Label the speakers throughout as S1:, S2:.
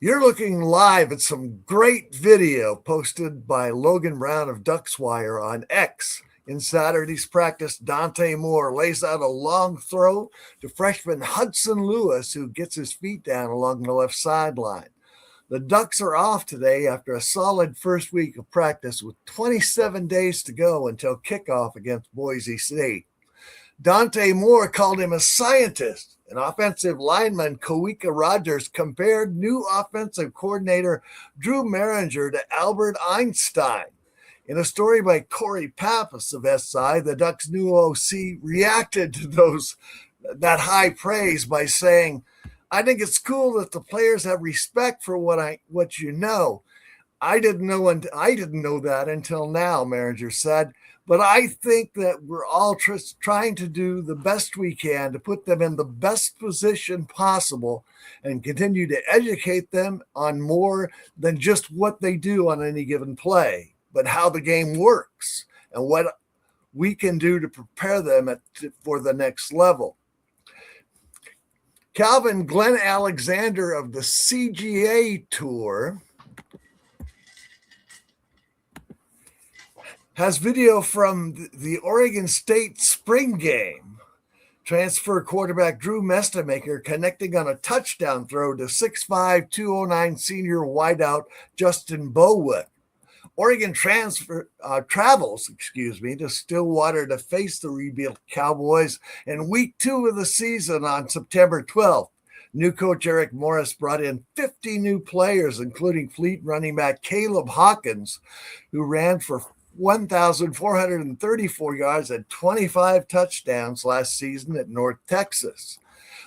S1: You're looking live at some great video posted by Logan Brown of Duckswire on X. In Saturday's practice, Dante Moore lays out a long throw to freshman Hudson Lewis, who gets his feet down along the left sideline. The Ducks are off today after a solid first week of practice with 27 days to go until kickoff against Boise State. Dante Moore called him a scientist, and offensive lineman Kawika Rogers compared new offensive coordinator Drew Maringer to Albert Einstein. In a story by Corey Pappas of SI, the Ducks' new OC reacted to that high praise by saying, "I think it's cool that the players have respect for what you know. I didn't know that until now," Maringer said. "But I think that we're all trying to do the best we can to put them in the best position possible and continue to educate them on more than just what they do on any given play, but how the game works and what we can do to prepare them for the next level." Calvin Glenn Alexander of the CGA Tour has video from the Oregon State spring game. Transfer quarterback Drew Mestamaker connecting on a touchdown throw to 6'5", 209 senior wideout Justin Bowick. Oregon travels to Stillwater to face the rebuilt Cowboys in week 2 of the season on September 12th. New coach Eric Morris brought in 50 new players, including fleet running back Caleb Hawkins, who ran for 1,434 yards and 25 touchdowns last season at North Texas.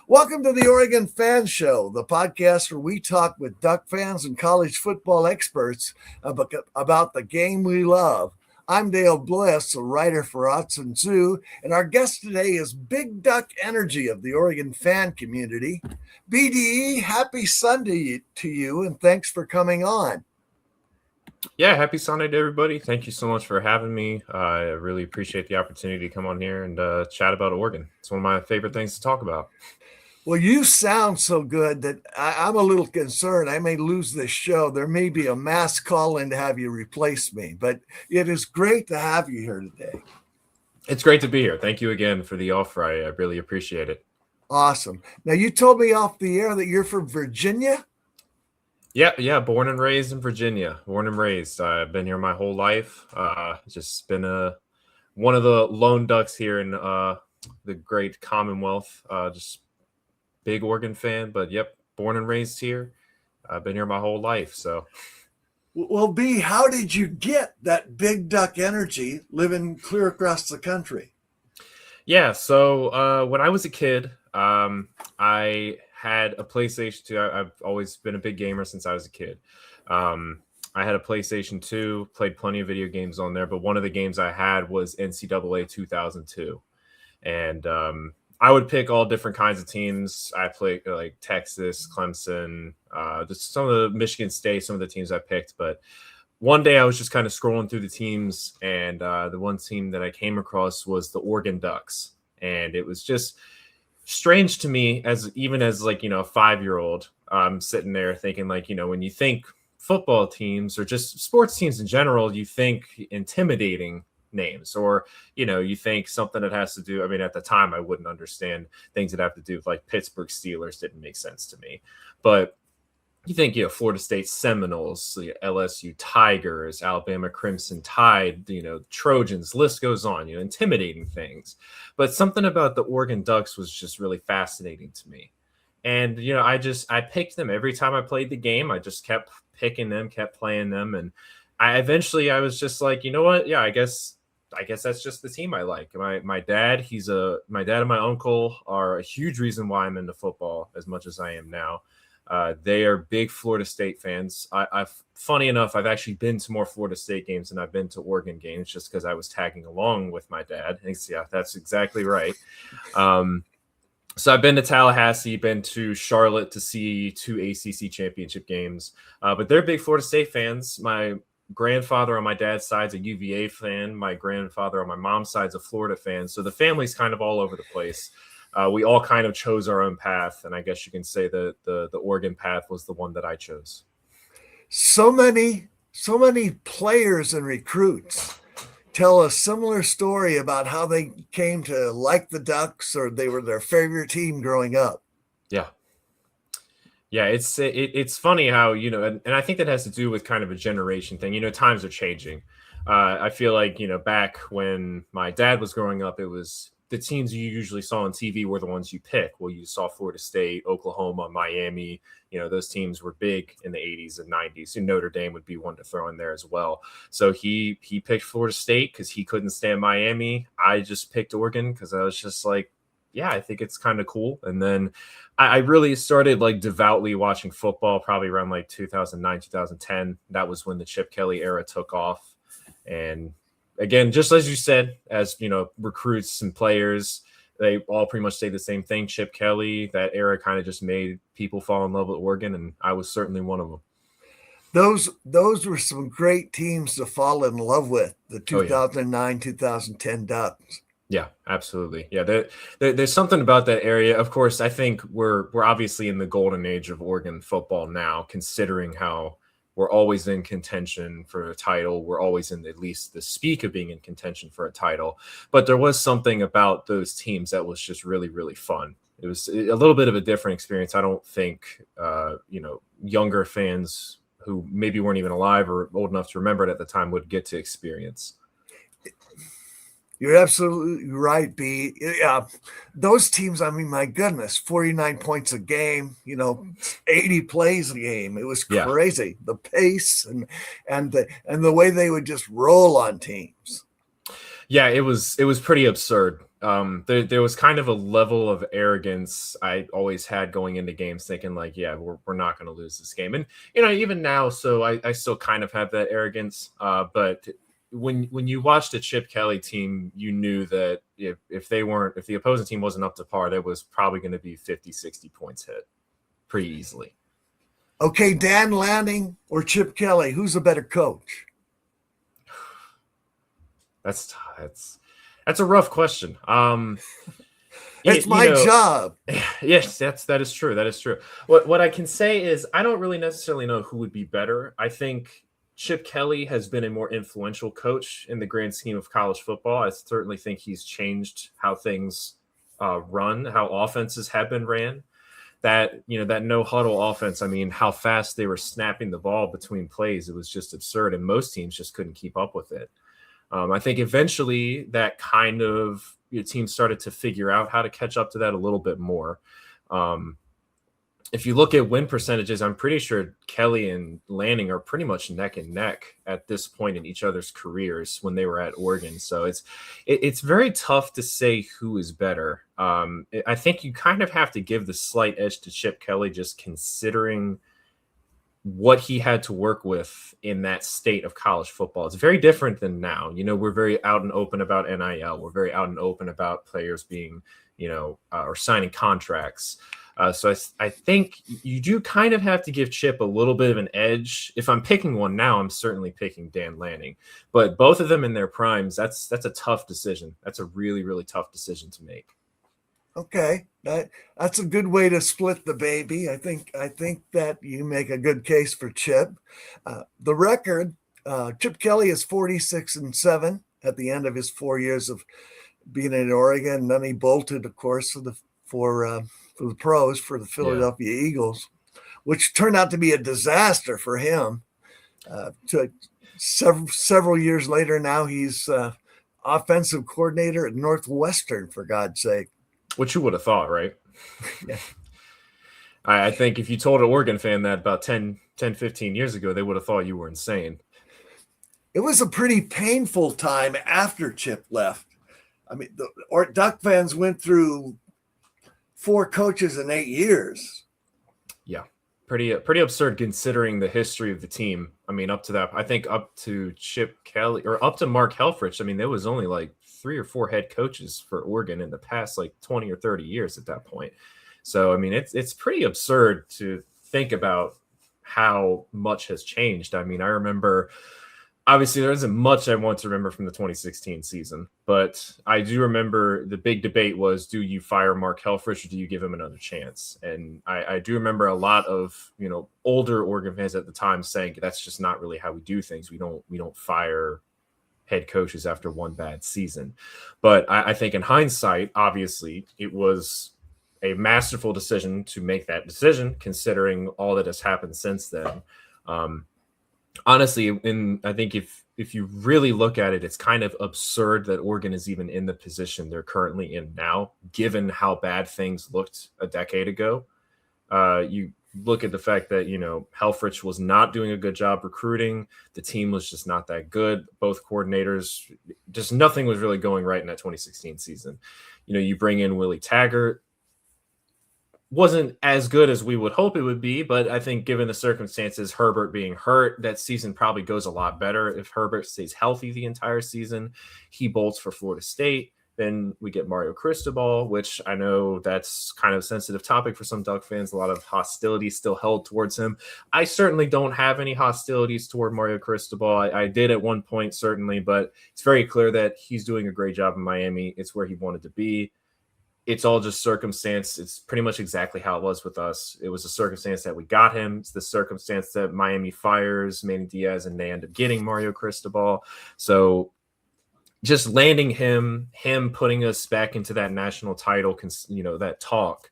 S1: Welcome to the Oregon Fan Show, the podcast where we talk with Duck fans and college football experts about the game we love. I'm Dale Bliss, a writer for Autzen Zoo, and our guest today is Big Duck Energy of the Oregon fan community. BDE, happy Sunday to you, and thanks for coming on.
S2: Yeah, happy Sunday to everybody. Thank you so much for having me. I really appreciate the opportunity to come on here and chat about Oregon. It's one of my favorite things to talk about.
S1: Well, you sound so good that I'm a little concerned I may lose this show. There may be a mass call-in to have you replace me, but it is great to have you here today.
S2: It's great to be here. Thank you again for the offer. I really appreciate it.
S1: Awesome. Now, you told me off the air that you're from Virginia?
S2: Yeah. Born and raised in Virginia. Born and raised. I've been here my whole life. Just been one of the lone Ducks here in the great Commonwealth. Just big Oregon fan, but yep, born and raised here. I've been here my whole life. So,
S1: well, B, how did you get that Big Duck energy living clear across the country?
S2: Yeah, so when I was a kid, I had a PlayStation 2. I've always been a big gamer since I was a kid. I had a PlayStation 2, played plenty of video games on there, but one of the games I had was NCAA 2002. And I would pick all different kinds of teams. I played like Texas, Clemson, just some of the Michigan State, some of the teams I picked. But one day I was just kind of scrolling through the teams, and the one team that I came across was the Oregon Ducks. And it was just strange to me as a 5-year-old, sitting there thinking when you think football teams or just sports teams in general, you think intimidating names, or you think something that has to do, at the time I wouldn't understand things that have to do with like Pittsburgh Steelers. Didn't make sense to me. But you think Florida State Seminoles, LSU Tigers, Alabama Crimson Tide, Trojans, list goes on, intimidating things. But something about the Oregon Ducks was just really fascinating to me. And I picked them every time I played the game. I just kept picking them, kept playing them, and I was just like, you know what? Yeah, I guess that's just the team I like. My dad and my uncle are a huge reason why I'm into football as much as I am now. They are big Florida State fans. Funny enough, I've actually been to more Florida State games than I've been to Oregon games, just because I was tagging along with my dad. Yeah, that's exactly right. So I've been to Tallahassee, been to Charlotte to see 2 ACC championship games. But they're big Florida State fans. My grandfather on my dad's side's a UVA fan. My grandfather on my mom's side's a Florida fan. So the family's kind of all over the place. we all kind of chose our own path, and I guess you can say that the Oregon path was the one that I chose.
S1: So many players and recruits tell a similar story about how they came to like the Ducks or they were their favorite team growing up.
S2: Yeah. Yeah, it's funny how, and I think that has to do with kind of a generation thing. Times are changing. I feel like, back when my dad was growing up, it was the teams you usually saw on TV were the ones you pick. Well, you saw Florida State, Oklahoma, Miami. Those teams were big in the 80s and 90s. And Notre Dame would be one to throw in there as well. So he picked Florida State because he couldn't stand Miami. I just picked Oregon because I was just like, yeah, I think it's kind of cool. And then I really started like devoutly watching football probably around like 2009, 2010. That was when the Chip Kelly era took off. And again, just as you said, as recruits and players, they all pretty much say the same thing. Chip Kelly, that era kind of just made people fall in love with Oregon, and I was certainly one of them.
S1: Those were some great teams to fall in love with, the 2009, 2010 Ducks.
S2: Yeah, absolutely. Yeah, there's something about that area. Of course, I think we're obviously in the golden age of Oregon football now, considering how we're always in contention for a title. We're always in at least the speak of being in contention for a title. But there was something about those teams that was just really, really fun. It was a little bit of a different experience. I don't think, younger fans who maybe weren't even alive or old enough to remember it at the time would get to experience.
S1: You're absolutely right, B. Yeah, those teams, I mean, my goodness, 49 points a game, 80 plays a game. It was crazy. Yeah. The pace and the way they would just roll on teams.
S2: Yeah, it was pretty absurd. There was kind of a level of arrogance I always had going into games, thinking like, yeah, we're not going to lose this game. And even now, so I still kind of have that arrogance, but when you watched a Chip Kelly team, you knew that if the opposing team wasn't up to par, there was probably going to be 50, 60 points hit pretty easily.
S1: Okay, Dan Lanning or Chip Kelly, who's a better coach?
S2: That's a rough question.
S1: It's my job.
S2: Yes, that is true. That is true. What I can say is I don't really necessarily know who would be better. I think Chip Kelly has been a more influential coach in the grand scheme of college football. I certainly think he's changed how things run, how offenses have been ran. That no huddle offense. I mean, how fast they were snapping the ball between plays. It was just absurd. And most teams just couldn't keep up with it. I think eventually that kind of team started to figure out how to catch up to that a little bit more. If you look at win percentages, I'm pretty sure Kelly and Lanning are pretty much neck and neck at this point in each other's careers when they were at Oregon. So it's very tough to say who is better. I think you kind of have to give the slight edge to Chip Kelly, just considering what he had to work with in that state of college football. It's very different than now. We're very out and open about NIL. We're very out and open about players being, or signing contracts. So I think you do kind of have to give Chip a little bit of an edge. If I'm picking one now, I'm certainly picking Dan Lanning. But both of them in their primes, that's a tough decision. That's a really, really tough decision to make.
S1: Okay, that's a good way to split the baby. I think that you make a good case for Chip. The record, Chip Kelly is 46-7 at the end of his 4 years of being in Oregon. And then he bolted, of course, for the pros, for the Philadelphia Eagles, which turned out to be a disaster for him. Several years later, now he's offensive coordinator at Northwestern, for God's sake.
S2: What you would have thought, right?
S1: Yeah.
S2: I think if you told an Oregon fan that about 10, 15 years ago, they would have thought you were insane.
S1: It was a pretty painful time after Chip left. I mean, the Duck fans went through 4 coaches in 8 years.
S2: Yeah, pretty absurd considering the history of the team. I mean, up to that, I think up to Chip Kelly or up to Mark Helfrich, I mean, there was only like 3 or 4 head coaches for Oregon in the past like 20 or 30 years at that point. So, I mean, it's pretty absurd to think about how much has changed. I mean, I remember Obviously, there isn't much I want to remember from the 2016 season, but I do remember the big debate was, do you fire Mark Helfrich or do you give him another chance? And I do remember a lot of, older Oregon fans at the time saying that's just not really how we do things. We don't fire head coaches after one bad season. But I think in hindsight, obviously, it was a masterful decision to make that decision, considering all that has happened since then. Honestly, I think if you really look at it, it's kind of absurd that Oregon is even in the position they're currently in now, given how bad things looked a decade ago. You look at the fact that, Helfrich was not doing a good job recruiting. The team was just not that good. Both coordinators, just nothing was really going right in that 2016 season. You bring in Willie Taggart. Wasn't as good as we would hope it would be, but I think given the circumstances, Herbert being hurt, that season probably goes a lot better if Herbert stays healthy the entire season. He bolts for Florida State. Then we get Mario Cristobal, which I know that's kind of a sensitive topic for some Duck fans. A lot of hostility still held towards him. I certainly don't have any hostilities toward Mario Cristobal. I did at one point, certainly, but it's very clear that he's doing a great job in Miami. It's where he wanted to be. It's all just circumstance. It's pretty much exactly how it was with us. It was a circumstance that we got him. It's the circumstance that Miami fires Manny Diaz and they end up getting Mario Cristobal. So just landing him putting us back into that national title, that talk.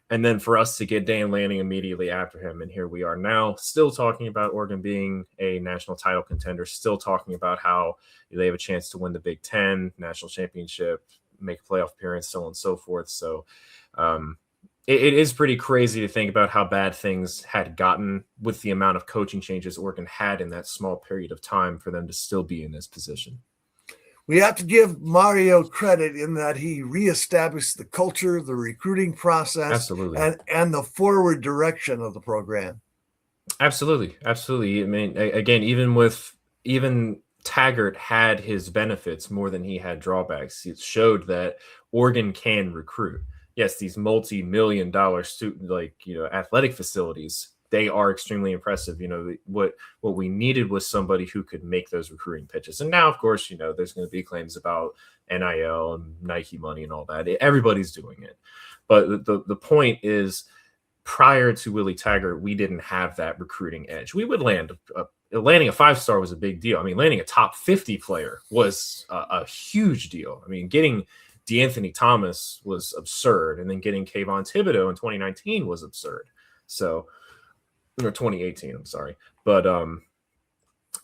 S2: And then for us to get Dan Lanning immediately after him. And here we are now still talking about Oregon being a national title contender, still talking about how they have a chance to win the Big Ten national championship, make a playoff appearance, so on and so forth. So it is pretty crazy to think about how bad things had gotten with the amount of coaching changes Oregon had in that small period of time for them to still be in this position.
S1: We have to give Mario credit in that he reestablished the culture, the recruiting process,
S2: absolutely,
S1: and the forward direction of the program.
S2: Absolutely. I mean, again, even Taggart had his benefits more than he had drawbacks. It showed that Oregon can recruit. Yes, these multi-million-dollar athletic facilities, they are extremely impressive. What we needed was somebody who could make those recruiting pitches. And now, of course, there's going to be claims about NIL and Nike money and all that. Everybody's doing it. But the point is, prior to Willie Taggart, we didn't have that recruiting edge. We would landing a 5-star was a big deal. I mean, landing a top 50 player was a huge deal. I mean, getting DeAnthony Thomas was absurd. And then getting Kayvon Thibodeau in 2019 was absurd. So, or 2018, I'm sorry. But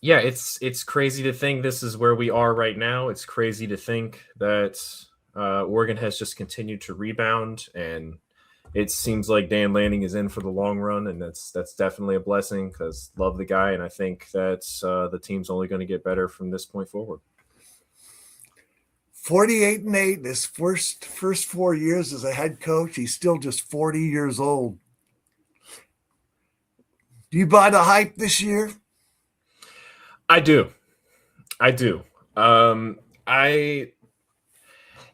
S2: yeah, it's crazy to think this is where we are right now. It's crazy to think that Oregon has just continued to rebound, and it seems like Dan Lanning is in for the long run, and that's definitely a blessing because love the guy, and I think that the team's only going to get better from this point forward.
S1: 48-8, this first 4 years as a head coach, he's still just 40 years old. Do you buy the hype this year?
S2: I do.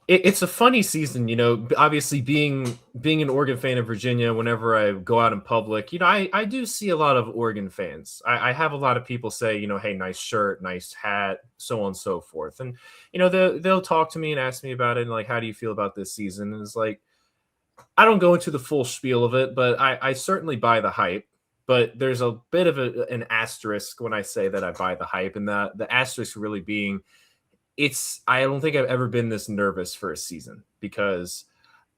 S2: It's a funny season, obviously being an Oregon fan in Virginia, whenever I go out in public, I do see a lot of Oregon fans. I have a lot of people say, hey, nice shirt, nice hat, so on and so forth. And, they'll talk to me and ask me about it. And like, how do you feel about this season? And it's like, I don't go into the full spiel of it, but I certainly buy the hype. But there's a bit of an asterisk when I say that I buy the hype. And the asterisk really being, I don't think I've ever been this nervous for a season, because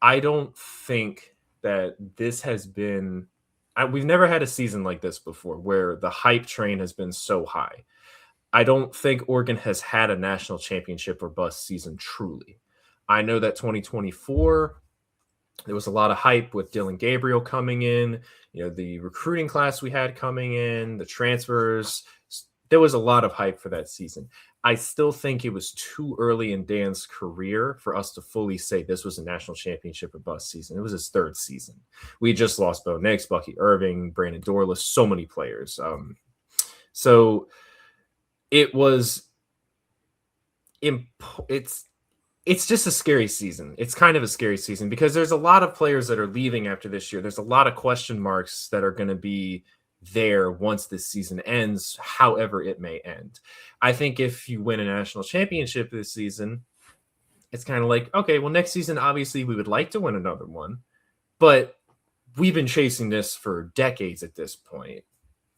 S2: I don't think that this has been, we've never had a season like this before where the hype train has been so high. I don't think Oregon has had a national championship or bust season truly. I know that 2024, there was a lot of hype with Dylan Gabriel coming in, the recruiting class we had coming in, the transfers. There was a lot of hype for that season. I still think it was too early in Dan's career for us to fully say this was a national championship or bust season. It was his third season. We just lost Bo Nix, Bucky Irving, Brandon Dorless, so many players. So it was it's just a scary season. It's kind of a scary season because there's a lot of players that are leaving after this year. There's a lot of question marks that are going to be there once this season ends, however it may end. I think if you win a national championship this season, it's kind of like, okay, well, next season, obviously, we would like to win another one, but we've been chasing this for decades at this point.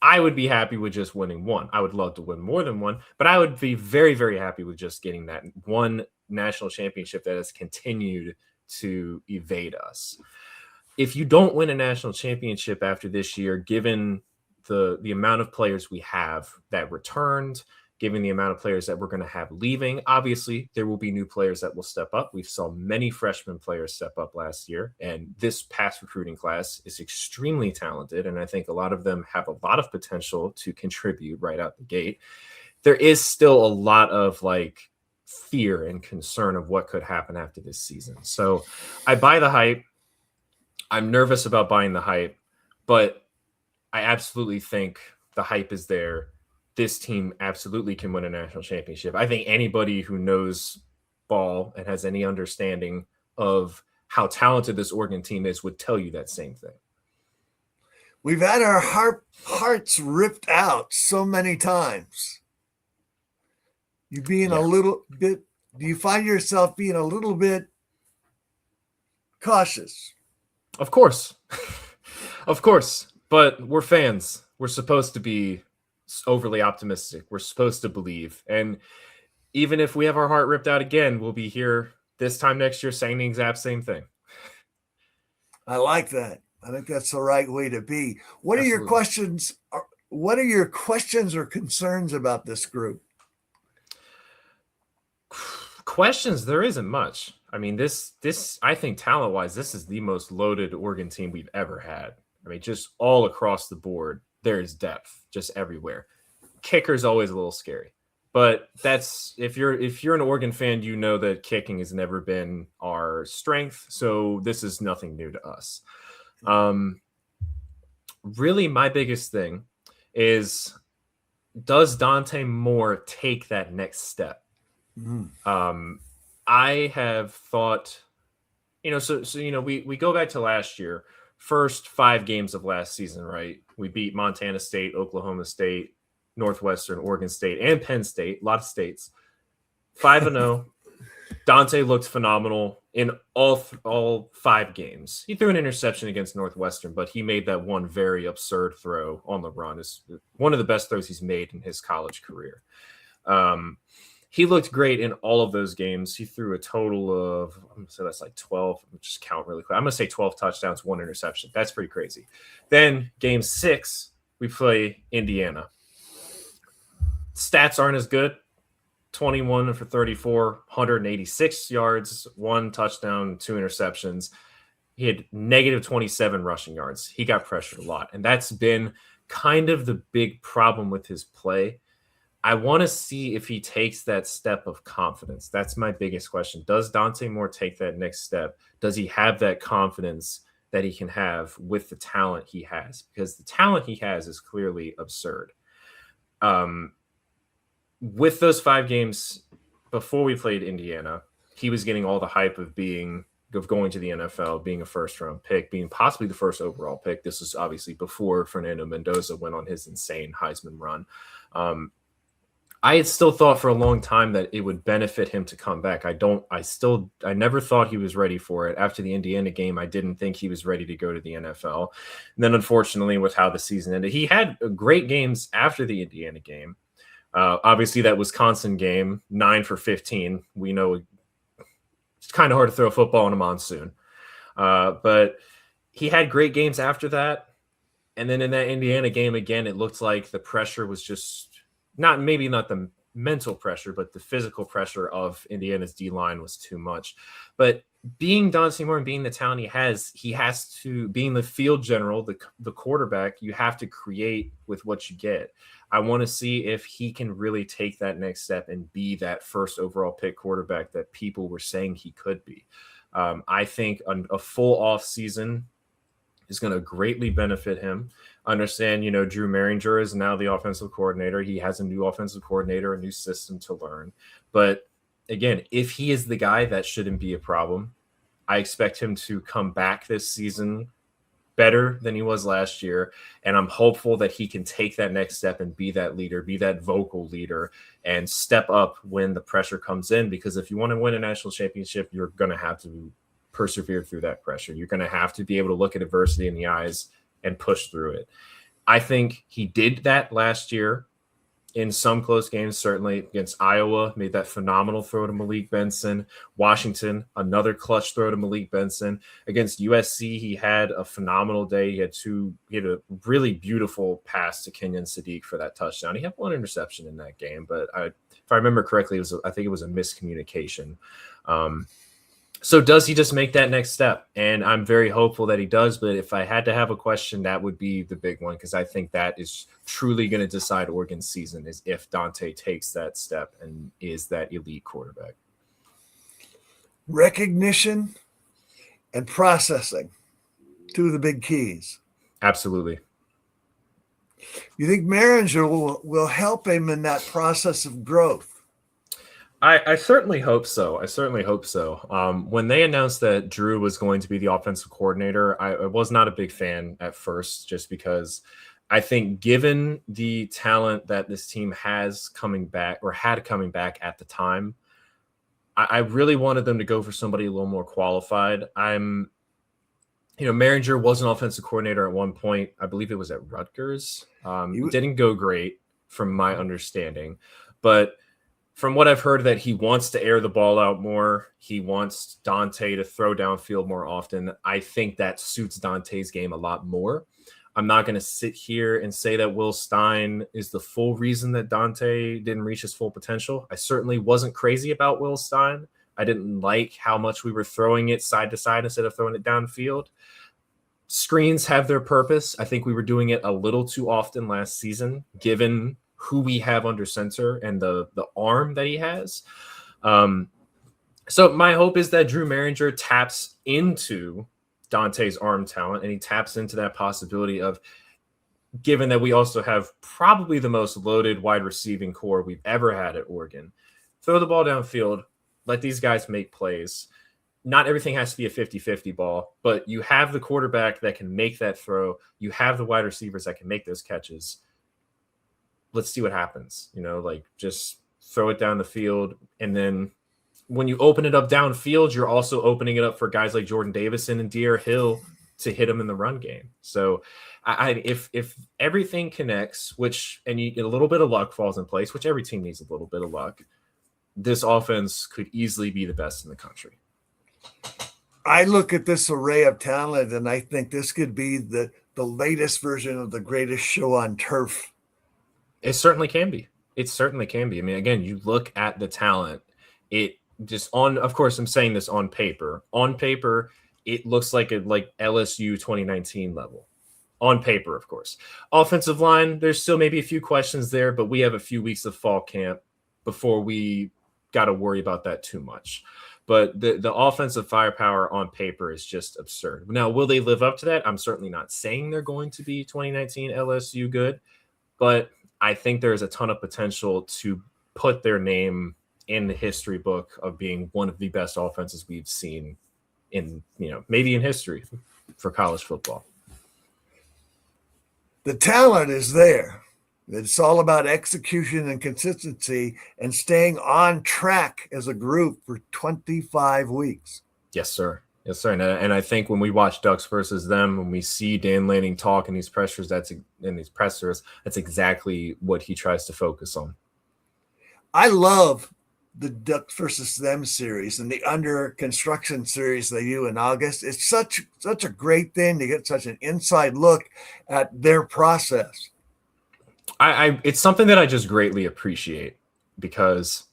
S2: I would be happy with just winning one. I would love to win more than one, but I would be very, very happy with just getting that one national championship that has continued to evade us. If you don't win a national championship after this year, given the amount of players we have that returned, given the amount of players that we're going to have leaving, obviously there will be new players that will step up. We saw many freshman players step up last year, and this past recruiting class is extremely talented, and I think a lot of them have a lot of potential to contribute right out the gate. There is still a lot of like fear and concern of what could happen after this season. So I buy the hype. I'm nervous about buying the hype, but I absolutely think the hype is there. This team absolutely can win a national championship. I think anybody who knows ball and has any understanding of how talented this Oregon team is would tell you that same thing.
S1: We've had our hearts ripped out so many times. You being a little bit, do you find yourself being a little bit cautious?
S2: Of course. Of course. But we're fans. We're supposed to be overly optimistic. We're supposed to believe. And even if we have our heart ripped out again, we'll be here this time next year saying the exact same thing.
S1: I like that. I think that's the right way to be. What are your questions? What are your questions or concerns about this group?
S2: Questions, there isn't much. I mean, this I think talent-wise, this is the most loaded Oregon team we've ever had. I mean, just all across the board, there is depth just everywhere. Kicker's always a little scary, but that's if you're an Oregon fan, you know that kicking has never been our strength. So this is nothing new to us. Really, my biggest thing is, does Dante Moore take that next step? I have thought, so we go back to last year. First 5 games of last season, right? We beat Montana State, Oklahoma State, Northwestern, Oregon State, and Penn State. A lot of states. 5-0. Dante looked phenomenal in all 5 games. He threw an interception against Northwestern, but he made that one very absurd throw on the run. It's one of the best throws he's made in his college career. He looked great in all of those games. He threw a total of, I'm going to say that's like 12. Let me just count really quick. I'm going to say 12 touchdowns, 1 interception. That's pretty crazy. Then game 6, we play Indiana. Stats aren't as good. 21 for 34, 186 yards, 1 touchdown, 2 interceptions. He had negative 27 rushing yards. He got pressured a lot. And that's been kind of the big problem with his play. I want to see if he takes that step of confidence. That's my biggest question. Does Dante Moore take that next step? Does he have that confidence that he can have with the talent he has? Because the talent he has is clearly absurd. With those 5 games before we played Indiana, he was getting all the hype of going to the NFL, being a first-round pick, being possibly the first overall pick. This was obviously before Fernando Mendoza went on his insane Heisman run. I had still thought for a long time that it would benefit him to come back. I never thought he was ready for it. After the Indiana game, I didn't think he was ready to go to the NFL. And then unfortunately, with how the season ended, he had great games after the Indiana game. Obviously that Wisconsin game, 9 for 15. We know it's kind of hard to throw a football in a monsoon. But he had great games after that. And then in that Indiana game, again, it looked like the pressure was just maybe not the mental pressure, but the physical pressure of Indiana's D-line was too much. But being Dante Moore and being the talent he has to, being the field general, the quarterback, you have to create with what you get. I want to see if he can really take that next step and be that first overall pick quarterback that people were saying he could be. I think a full off season is going to greatly benefit him. Understand, Drew Maringer is now the offensive coordinator. He has a new offensive coordinator, a new system to learn. But again, if he is the guy, that shouldn't be a problem. I expect him to come back this season better than he was last year. And I'm hopeful that he can take that next step and be that leader, be that vocal leader, and step up when the pressure comes in. Because if you want to win a national championship, you're going to have to persevere through that pressure. You're going to have to be able to look at adversity in the eyes and push through it. I think he did that last year in some close games, certainly against Iowa, made that phenomenal throw to Malik Benson. Washington, another clutch throw to Malik Benson. Against USC, he had a phenomenal day. He had a really beautiful pass to Kenyon Sadiq for that touchdown. He had one interception in that game, but if I remember correctly, I think it was a miscommunication. So does he just make that next step? And I'm very hopeful that he does. But if I had to have a question, that would be the big one, because I think that is truly going to decide Oregon's season, is if Dante takes that step and is that elite quarterback.
S1: Recognition and processing, two of the big keys.
S2: Absolutely.
S1: You think Maringer will help him in that process of growth?
S2: I certainly hope so. When they announced that Drew was going to be the offensive coordinator, I was not a big fan at first, just because I think given the talent that this team has coming back, or had coming back at the time, I really wanted them to go for somebody a little more qualified. Maringer was an offensive coordinator at one point. I believe it was at Rutgers. It didn't go great from my understanding, but from what I've heard, that he wants to air the ball out more. He wants Dante to throw downfield more often. I think that suits Dante's game a lot more. I'm not going to sit here and say that Will Stein is the full reason that Dante didn't reach his full potential. I certainly wasn't crazy about Will Stein. I didn't like how much we were throwing it side to side instead of throwing it downfield. Screens have their purpose. I think we were doing it a little too often last season, given who we have under center and the arm that he has. So my hope is that Drew Maringer taps into Dante's arm talent, and he taps into that possibility of, given that we also have probably the most loaded wide receiving core we've ever had at Oregon, throw the ball downfield, let these guys make plays. Not everything has to be a 50-50 ball, but you have the quarterback that can make that throw. You have the wide receivers that can make those catches. Let's see what happens, just throw it down the field. And then when you open it up downfield, you're also opening it up for guys like Jordan Davison and De'Aaron Hill to hit them in the run game. So if everything connects, and a little bit of luck falls in place, which every team needs a little bit of luck, this offense could easily be the best in the country.
S1: I look at this array of talent, and I think this could be the latest version of the greatest show on turf.
S2: It certainly can be. I mean, again, you look at the talent. Of course, I'm saying this on paper. On paper, it looks like LSU 2019 level. On paper, of course. Offensive line, there's still maybe a few questions there, but we have a few weeks of fall camp before we got to worry about that too much. But the offensive firepower on paper is just absurd. Now, will they live up to that? I'm certainly not saying they're going to be 2019 LSU good, but I think there's a ton of potential to put their name in the history book of being one of the best offenses we've seen maybe in history for college football.
S1: The talent is there. It's all about execution and consistency and staying on track as a group for 25 weeks.
S2: Yes, sir. And I think when we watch Ducks versus them, when we see Dan Lanning talk in these pressers, that's exactly what he tries to focus on. I
S1: love the Ducks versus them series and the under construction series they do in August. It's such a great thing to get such an inside look at their process.
S2: It's something that I just greatly appreciate, because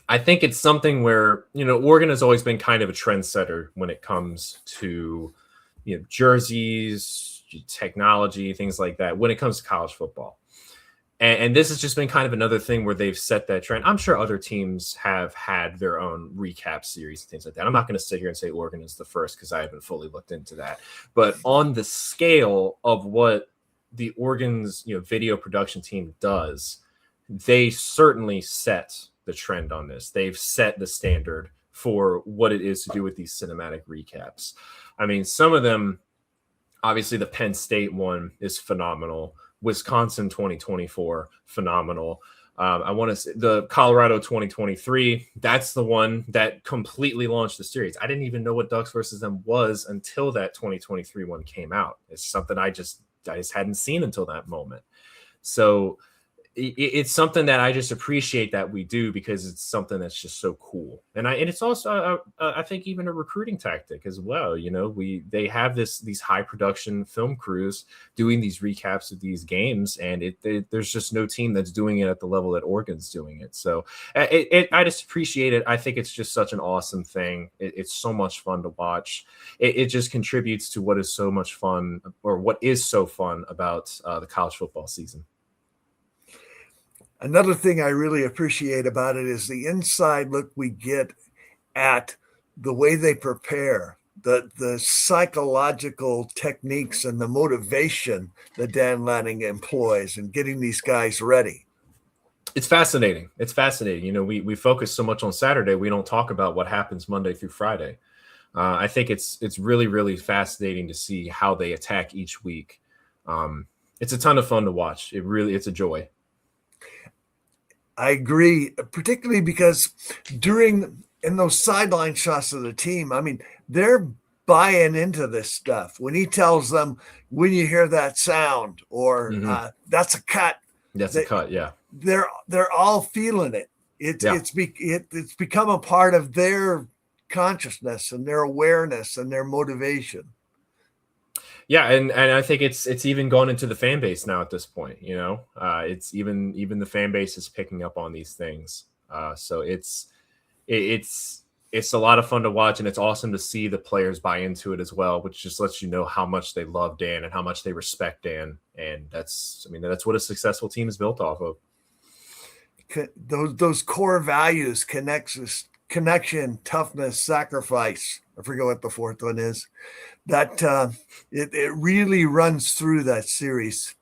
S2: I think it's something where, Oregon has always been kind of a trendsetter when it comes to, jerseys, technology, things like that, when it comes to college football. And this has just been kind of another thing where they've set that trend. I'm sure other teams have had their own recap series and things like that. I'm not going to sit here and say Oregon is the first, because I haven't fully looked into that. But on the scale of what the Oregon's video production team does, they certainly set the trend on this. They've set the standard for what it is to do with these cinematic recaps. I mean, some of them, Obviously, the Penn State one is phenomenal. Wisconsin 2024, phenomenal. I want to say the Colorado 2023. That's the one that completely launched the series. I didn't even know what Ducks versus them was until that 2023 one came out. It's something I just hadn't seen until that moment. So it's something that I just appreciate that we do, because it's something that's just so cool. And it's also I think even a recruiting tactic as well. You know, they have these high production film crews doing these recaps of these games, and there's just no team that's doing it at the level that Oregon's doing it. So I just appreciate it. I think it's just such an awesome thing. It's so much fun to watch. It just contributes to what is so much fun, or what is so fun about the college football season.
S1: Another thing I really appreciate about it is the inside look we get at the way they prepare, the psychological techniques and the motivation that Dan Lanning employs in getting these guys ready.
S2: It's fascinating. It's fascinating. You know, we focus so much on Saturday, we don't talk about what happens Monday through Friday. I think it's really, really fascinating to see how they attack each week. It's a ton of fun to watch. It's a joy.
S1: I agree, particularly because in those sideline shots of the team, I mean, they're buying into this stuff. When he tells them, when you hear that sound, or that's a cut.
S2: That's a cut, yeah.
S1: They're all feeling it. It's become a part of their consciousness and their awareness and their motivation.
S2: Yeah, and I think it's even gone into the fan base now at this point. You know, it's even the fan base is picking up on these things. So it's a lot of fun to watch, and it's awesome to see the players buy into it as well, which just lets you know how much they love Dan and how much they respect Dan. And that's what a successful team is built off of.
S1: Those core values: connection, toughness, sacrifice. I forget what the fourth one is. That it really runs through that series.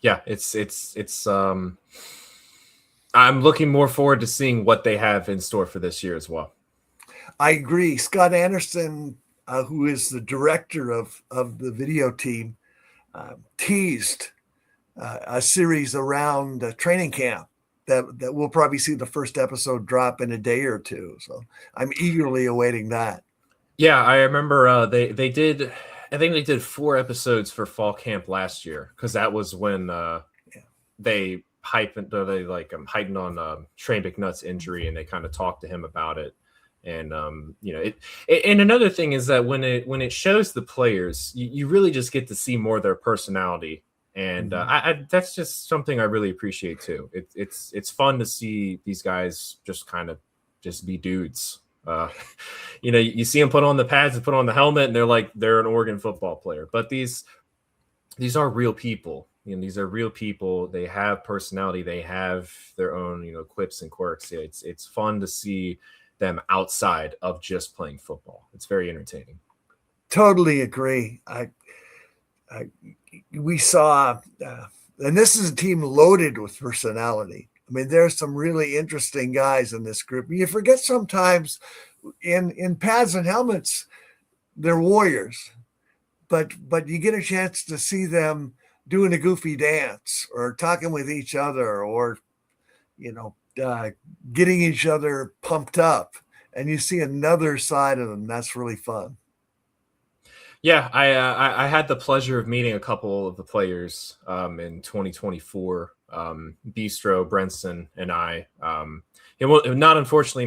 S2: Yeah, it's I'm looking more forward to seeing what they have in store for this year as well.
S1: I agree. Scott Anderson, who is the director of the video team, teased a series around training camp that we'll probably see the first episode drop in a day or two. So I'm eagerly awaiting that.
S2: Yeah, I remember they did. I think they did 4 episodes for fall camp last year, because that was when they heightened on Trey McNutt's injury, and they kind of talked to him about it. And and another thing is that when it shows the players, you really just get to see more of their personality. And that's just something I really appreciate too. It's fun to see these guys just kind of just be dudes. You see them put on the pads and put on the helmet, and they're an Oregon football player. But these are real people. These are real people. They have personality. They have their own quips and quirks. It's fun to see them outside of just playing football. It's very entertaining.
S1: Totally agree. We saw, and this is a team loaded with personality. I mean, there's some really interesting guys in this group. You forget sometimes in pads and helmets, they're warriors, but you get a chance to see them doing a goofy dance or talking with each other, or getting each other pumped up, and you see another side of them. That's really fun.
S2: Yeah, I had the pleasure of meeting a couple of the players in 2024. Bistro, Brenson, and I. He will not unfortunately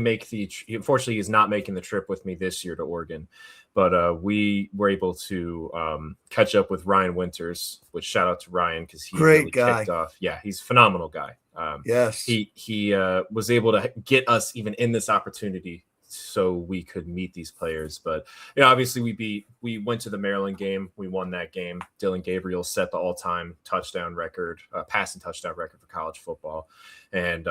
S2: unfortunately he's not making the trip with me this year to Oregon, but we were able to catch up with Ryan Winters. Which shout out to Ryan, because he really kicked off. Yeah, he's a phenomenal guy.
S1: Yes,
S2: he was able to get us even in this opportunity, so we could meet these players. But obviously we went to the Maryland game. We won that game. Dylan Gabriel set the all-time touchdown record, passing touchdown record for college football. And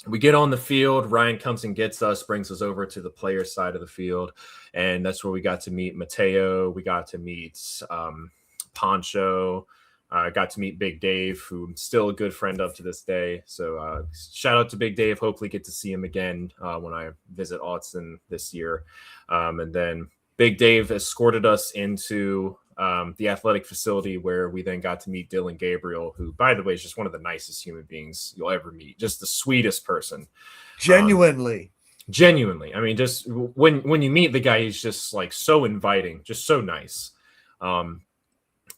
S2: we get on the field. Ryan comes and gets us, brings us over to the player side of the field. And that's where we got to meet Mateo. We got to meet Poncho. I got to meet Big Dave, who I'm still a good friend of to this day. So shout out to Big Dave. Hopefully get to see him again when I visit Autzen this year. And then Big Dave escorted us into the athletic facility where we then got to meet Dylan Gabriel, who, by the way, is just one of the nicest human beings you'll ever meet. Just the sweetest person. Genuinely. I mean, just when you meet the guy, he's just like so inviting, just so nice.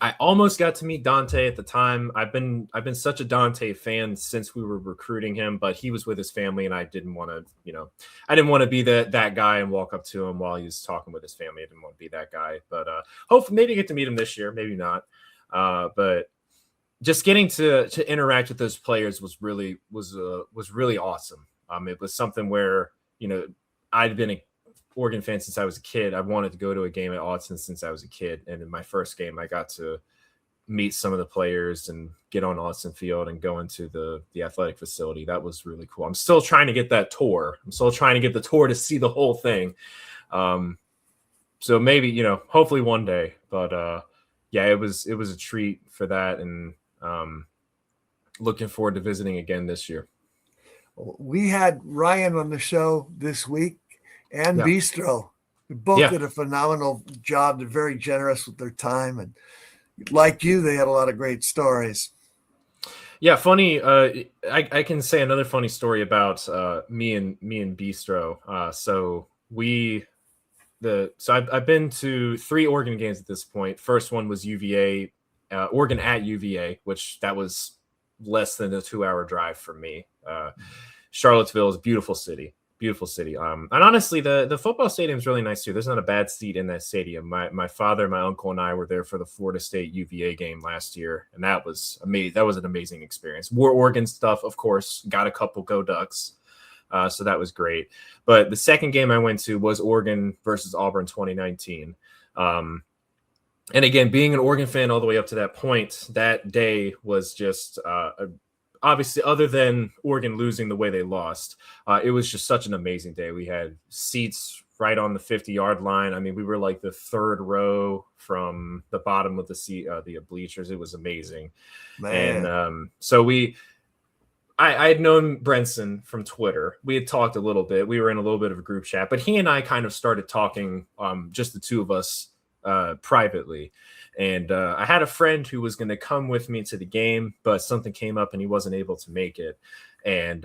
S2: I almost got to meet Dante at the time. I've been such a Dante fan since we were recruiting him, but he was with his family, and I didn't want to be that guy and walk up to him while he was talking with his family. I didn't want to be that guy, but hopefully maybe get to meet him this year, maybe not. But just getting to interact with those players was really awesome. It was something where, I'd been a Oregon fan since I was a kid. I wanted to go to a game at Autzen since I was a kid. And in my first game, I got to meet some of the players and get on Autzen Field and go into the athletic facility. That was really cool. I'm still trying to get that tour. I'm still trying to get the tour to see the whole thing. So maybe, hopefully one day, but yeah, it was a treat for that. And looking forward to visiting again this year.
S1: We had Ryan on the show this week. And Bistro. They both did a phenomenal job. They're very generous with their time. And like you, they had a lot of great stories.
S2: Yeah, funny. I can say another funny story about me and Bistro. So I've been to 3 Oregon games at this point. First one was UVA, Oregon at UVA, which that was less than a 2-hour drive from me. Charlottesville is a beautiful city. Beautiful city. And honestly, the football stadium is really nice too. There's not a bad seat in that stadium. My father, my uncle, and I were there for the Florida State UVA game last year, and that was amazing. That was an amazing experience. Wore Oregon stuff, of course. Got a couple Go Ducks, so that was great. But the second game I went to was Oregon versus Auburn 2019. And again, being an Oregon fan all the way up to that point, that day was just obviously, other than Oregon losing the way they lost, it was just such an amazing day. We had seats right on the 50-yard line. I mean, we were like the third row from the bottom of the bleachers. It was amazing. Man. And so I had known Brenson from Twitter. We had talked a little bit. We were in a little bit of a group chat, but he and I kind of started talking, just the two of us, privately. And I had a friend who was going to come with me to the game, but something came up and he wasn't able to make it. And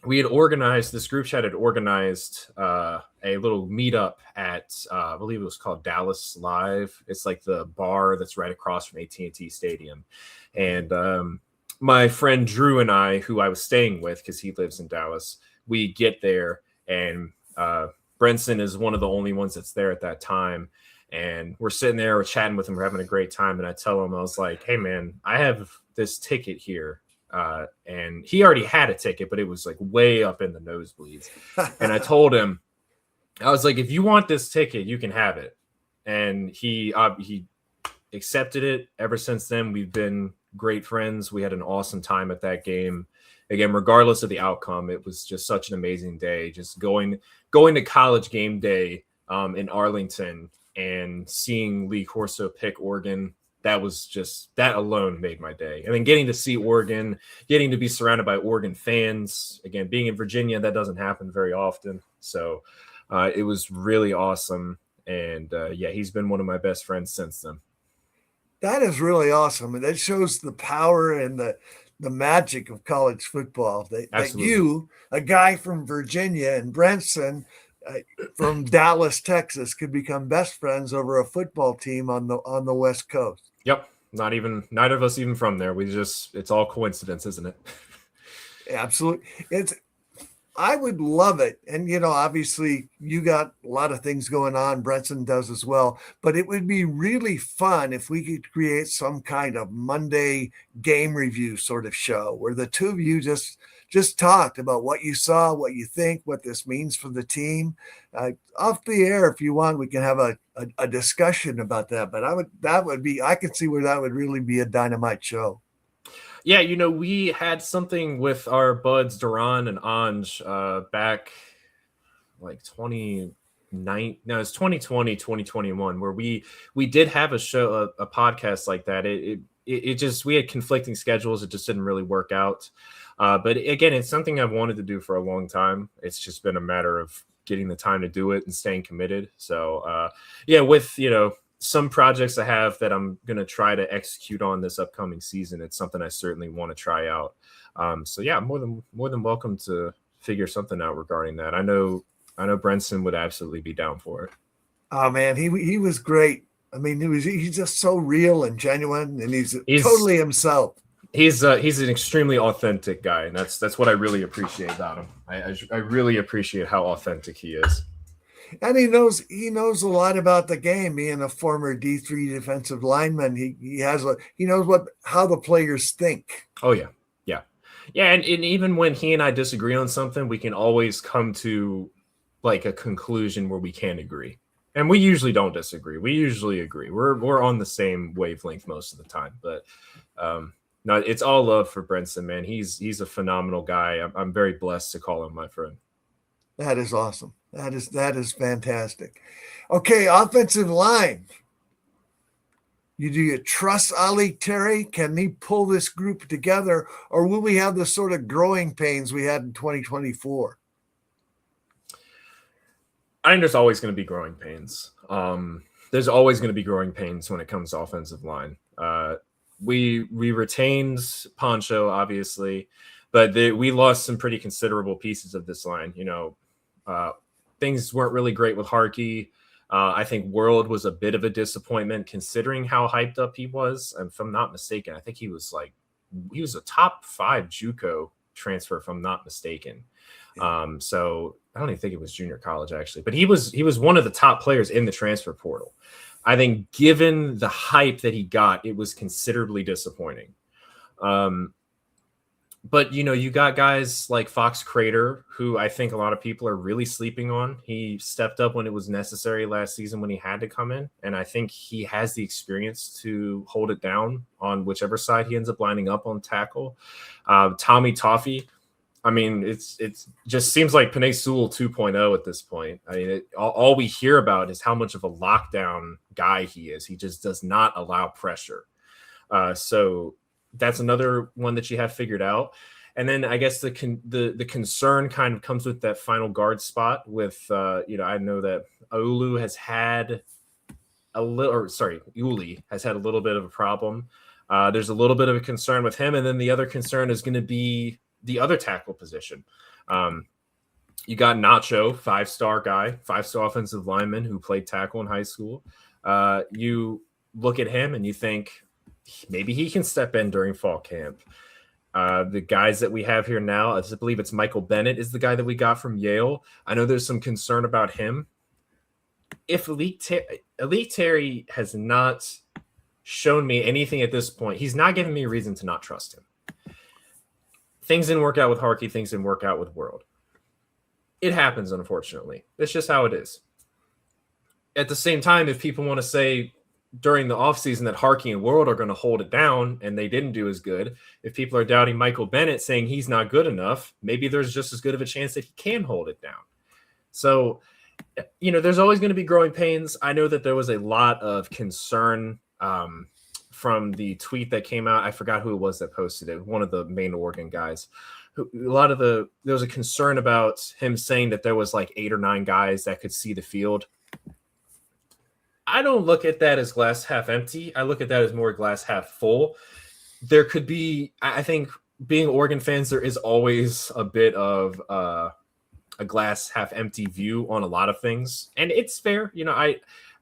S2: we had organized, this group chat had organized a little meetup at, I believe it was called Dallas Live. It's like the bar that's right across from AT&T Stadium. And my friend Drew and I, who I was staying with because he lives in Dallas, we get there and Brenson is one of the only ones that's there at that time. And we're sitting there, we're chatting with him, we're having a great time. And I tell him, I was like, hey, man, I have this ticket here. And he already had a ticket, but it was like way up in the nosebleeds. And I told him, I was like, if you want this ticket, you can have it. And he accepted it. Ever since then, we've been great friends. We had an awesome time at that game. Again, regardless of the outcome, it was just such an amazing day. Just going to college game day in Arlington and seeing Lee Corso pick Oregon, that alone made my day. And then getting to see Oregon, getting to be surrounded by Oregon fans, again, being in Virginia, that doesn't happen very often. So it was really awesome. And he's been one of my best friends since then.
S1: That is really awesome. And that shows the power and the magic of college football. That you, a guy from Virginia, and Brenson from Dallas, Texas, could become best friends over a football team on the West Coast.
S2: Yep. Neither of us even from there. It's all coincidence, isn't it?
S1: Absolutely. I would love it. And, obviously you got a lot of things going on. Brenson does as well, but it would be really fun if we could create some kind of Monday game review sort of show where the two of you just talked about what you saw, what you think, what this means for the team. Off the air, if you want, we can have a discussion about that. But I could see where that would really be a dynamite show.
S2: Yeah, we had something with our buds Duran and Anj back like it's 2020, 2021, where we did have a show, a podcast like that. It just, we had conflicting schedules. It just didn't really work out. But again, it's something I've wanted to do for a long time. It's just been a matter of getting the time to do it and staying committed. So with some projects I have that I'm gonna try to execute on this upcoming season, it's something I certainly want to try out. So yeah, more than welcome to figure something out regarding that. I know Brenson would absolutely be down for it.
S1: Oh man, he was great. I mean, he's just so real and genuine, and he's totally himself.
S2: He's an extremely authentic guy, and that's what I really appreciate about him. I really appreciate how authentic he is.
S1: And he knows a lot about the game. Being a former D3 defensive lineman, he knows how the players think.
S2: Oh yeah. And even when he and I disagree on something, we can always come to like a conclusion where we can agree. And we usually don't disagree. We usually agree. We're on the same wavelength most of the time. But no, it's all love for Brenson, man. He's a phenomenal guy. I'm very blessed to call him my friend.
S1: That is awesome. That is fantastic. Okay, offensive line. Do you trust Ali Terry? Can he pull this group together, or will we have the sort of growing pains we had in 2024?
S2: I think there's always going to be growing pains. There's always going to be growing pains when it comes to offensive line. We retained Poncho, obviously, but we lost some pretty considerable pieces of this line. Things weren't really great with Harkey. I think World was a bit of a disappointment considering how hyped up he was. And if I'm not mistaken, I think he was a top 5 JUCO transfer, if I'm not mistaken. Yeah. So I don't even think it was junior college actually, but he was one of the top players in the transfer portal. I think given the hype that he got, it was considerably disappointing. But you got guys like Fox Crater, who I think a lot of people are really sleeping on. He stepped up when it was necessary last season when he had to come in, and I think he has the experience to hold it down on whichever side he ends up lining up on tackle. Tommy Toffee, I mean, it's just seems like Penei Sewell 2.0 at this point. I mean, all we hear about is how much of a lockdown guy he is. He just does not allow pressure. So that's another one that you have figured out. And then I guess the concern kind of comes with that final guard spot with, I know that Uli has had a little bit of a problem. There's a little bit of a concern with him. And then the other concern is going to be the other tackle position. You got Nacho, 5-star guy, 5-star offensive lineman who played tackle in high school. You look at him and you think, maybe he can step in during fall camp. The guys that we have here now, I believe it's Michael Bennett is the guy that we got from Yale. I know there's some concern about him. If Elite Terry has not shown me anything at this point, he's not giving me a reason to not trust him. Things didn't work out with Harkey. Things didn't work out with World. It happens, unfortunately. It's just how it is. At the same time, if people want to say during the offseason that Harkey and World are going to hold it down and they didn't do as good, if people are doubting Michael Bennett saying he's not good enough, maybe there's just as good of a chance that he can hold it down. So, there's always going to be growing pains. I know that there was a lot of concern from the tweet that came out. I forgot who it was that posted it. One of the main Oregon guys. There was a concern about him saying that there was like 8 or 9 guys that could see the field. I don't look at that as glass half empty. I look at that as more glass half full. There could be, I think, being Oregon fans, there is always a bit of a glass half empty view on a lot of things. And it's fair.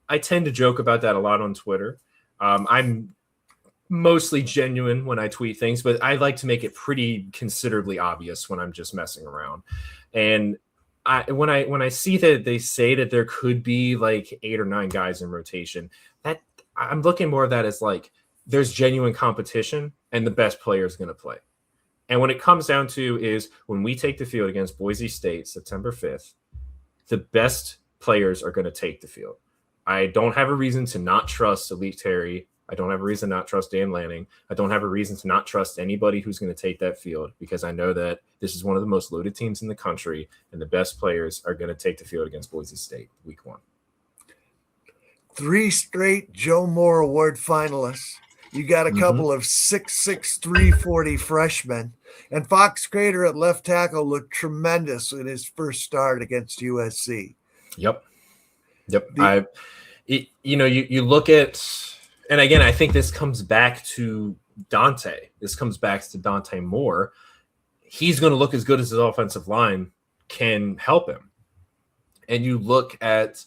S2: I tend to joke about that a lot on Twitter. I'm mostly genuine when I tweet things, but I like to make it pretty considerably obvious when I'm just messing around. And when I see that they say that there could be like 8 or 9 guys in rotation, that I'm looking more of that as like there's genuine competition and the best player is going to play. And when it comes down to is when we take the field against Boise State September 5th, the best players are going to take the field. I don't have a reason to not trust Elite Terry. I don't have a reason to not trust Dan Lanning. I don't have a reason to not trust anybody who's going to take that field because I know that this is one of the most loaded teams in the country and the best players are going to take the field against Boise State week 1.
S1: 3 straight Joe Moore Award finalists. You got a couple of 6'6", 340 freshmen. And Fox Crater at left tackle looked tremendous in his first start against USC.
S2: Yep. You look at, and again, I think this comes back to Dante. This comes back to Dante Moore. He's going to look as good as his offensive line can help him. And you look at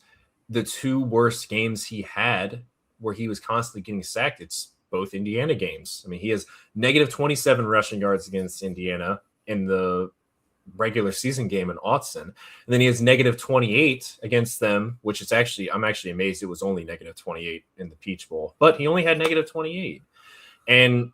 S2: the two worst games he had where he was constantly getting sacked. It's both Indiana games. I mean, he has negative 27 rushing yards against Indiana in the regular season game in Autzen. And then he has negative 28 against them, which is actually, I'm actually amazed it was only negative 28 in the Peach Bowl, but he only had negative 28. And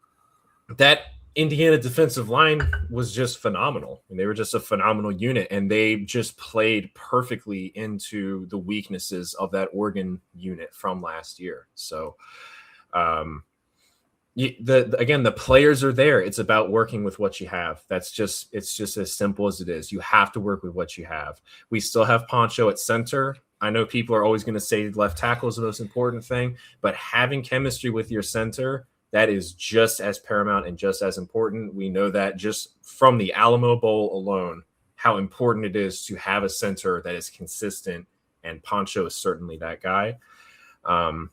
S2: that Indiana defensive line was just phenomenal. And they were just a phenomenal unit, and they just played perfectly into the weaknesses of that Oregon unit from last year. So, the players are there. It's about working with what you have. It's just as simple as it is. You have to work with what you have. We still have Poncho at center. I know people are always going to say left tackle is the most important thing, but having chemistry with your center, that is just as paramount and just as important. We know that just from the Alamo Bowl alone, how important it is to have a center that is consistent, and Poncho is certainly that guy. I'm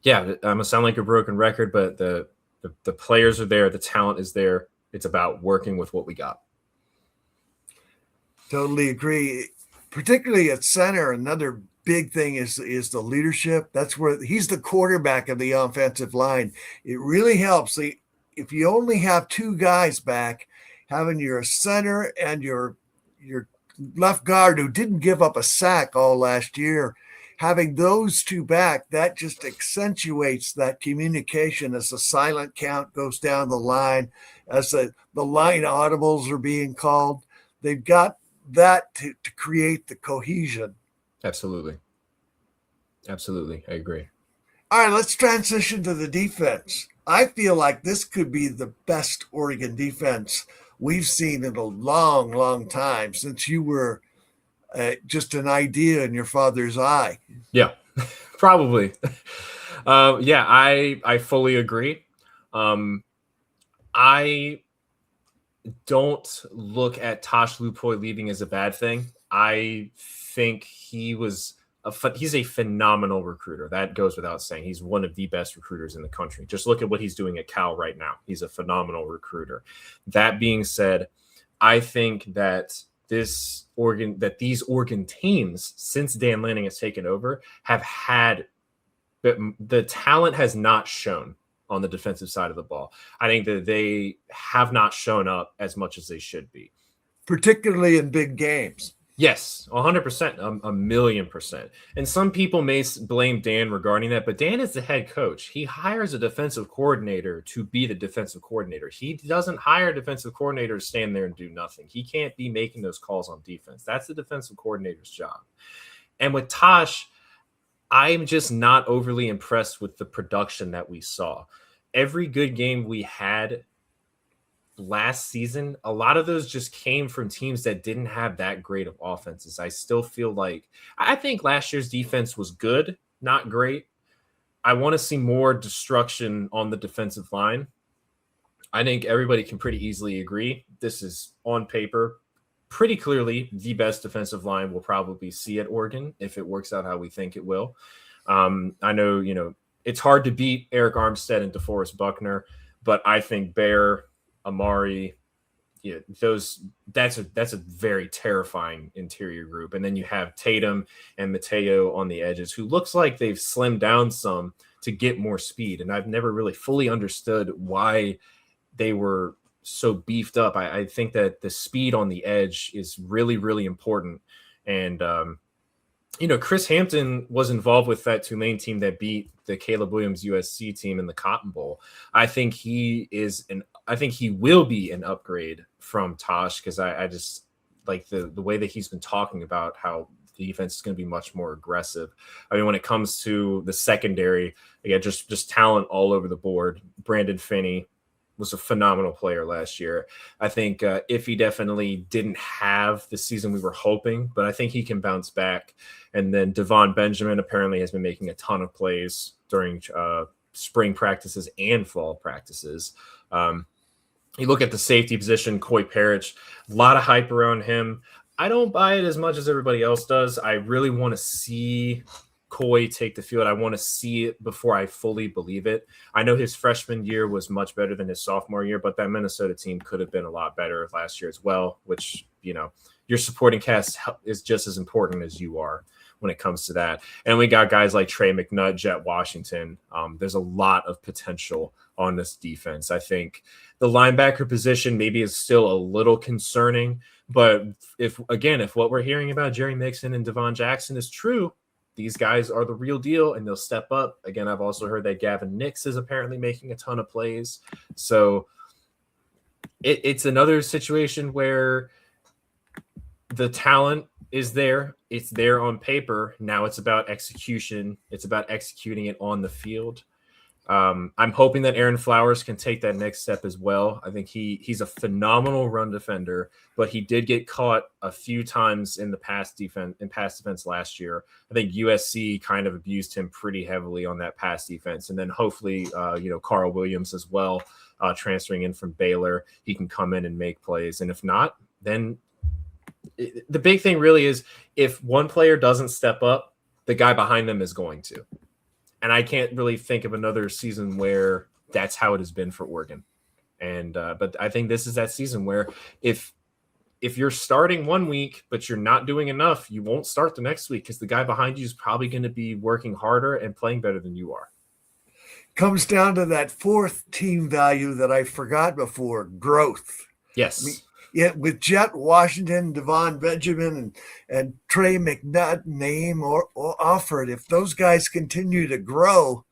S2: gonna sound like a broken record, but the players are there, the talent is there. It's about working with what we got.
S1: Totally agree. Particularly at center, another big thing is the leadership. That's where he's the quarterback of the offensive line. It really helps. If you only have two guys back, having your center and your left guard who didn't give up a sack all last year, having those two back, that just accentuates that communication as the silent count goes down the line, as the line audibles are being called. They've got that to create the cohesion.
S2: Absolutely. I agree.
S1: All right, let's transition to the defense. I feel like this could be the best Oregon defense we've seen in a long, long time, since you were just an idea in your father's eye.
S2: Yeah, probably. I fully agree. I don't look at Tosh Lupoy leaving as a bad thing. I think he's a phenomenal recruiter. That goes without saying. He's one of the best recruiters in the country. Just look at what he's doing at Cal right now. He's a phenomenal recruiter. That being said, I think that these Oregon teams, since Dan Lanning has taken over, have had the talent has not shown on the defensive side of the ball. I think that they have not shown up as much as they should be,
S1: particularly in big games.
S2: Yes, 100%, a million%. And some people may blame Dan regarding that, but Dan is the head coach. He hires a defensive coordinator to be the defensive coordinator. He doesn't hire a defensive coordinator to stand there and do nothing. He can't be making those calls on defense. That's the defensive coordinator's job. And with Tosh, I'm just not overly impressed with the production that we saw. Every good game we had last season, a lot of those just came from teams that didn't have that great of offenses. I still feel like I think last year's defense was good, not great. I want to see more destruction on the defensive line. I think everybody can pretty easily agree. This is on paper pretty clearly the best defensive line we'll probably see at Oregon if it works out how we think it will. I know, it's hard to beat Eric Armstead and DeForest Buckner, but I think Bear, Amari, that's a very terrifying interior group. And then you have Tatum and Mateo on the edges, who looks like they've slimmed down some to get more speed. And I've never really fully understood why they were so beefed up. I think that the speed on the edge is really, really important. And Chris Hampton was involved with that Tulane team that beat the Caleb Williams USC team in the Cotton Bowl. I think he will be an upgrade from Tosh, because I just like the way that he's been talking about how the defense is going to be much more aggressive. I mean, when it comes to the secondary, again, just talent all over the board. Brandon Finney was a phenomenal player last year. I think Iffy definitely didn't have the season we were hoping, but I think he can bounce back. And then Devon Benjamin apparently has been making a ton of plays during spring practices and fall practices. You look at the safety position, Coy Parrish, a lot of hype around him. I don't buy it as much as everybody else does. I really want to see Coy take the field. I want to see it before I fully believe it. I know his freshman year was much better than his sophomore year, but that Minnesota team could have been a lot better last year as well, which, your supporting cast is just as important as you are when it comes to that. And we got guys like Trey McNutt, Jet Washington. There's a lot of potential on this defense. I think the linebacker position maybe is still a little concerning, but if what we're hearing about Jerry Mixon and Devon Jackson is true, these guys are the real deal and they'll step up. Again, I've also heard that Gavin Nix is apparently making a ton of plays. So it's another situation where the talent is there. It's there on paper. Now it's about execution. It's about executing it on the field. I'm hoping that Aaron Flowers can take that next step as well. I think he's a phenomenal run defender, but he did get caught a few times in pass defense last year. I think USC kind of abused him pretty heavily on that pass defense. And then hopefully, Carl Williams as well, transferring in from Baylor, he can come in and make plays. And if not, then the big thing really is if one player doesn't step up, the guy behind them is going to. And I can't really think of another season where that's how it has been for Oregon. And but I think this is that season where if you're starting one week, but you're not doing enough, you won't start the next week because the guy behind you is probably going to be working harder and playing better than you are.
S1: Comes down to that fourth team value that I forgot before, growth.
S2: Yes.
S1: With Jet Washington, Devon Benjamin, and Trey McNutt, name or offered, if those guys continue to grow,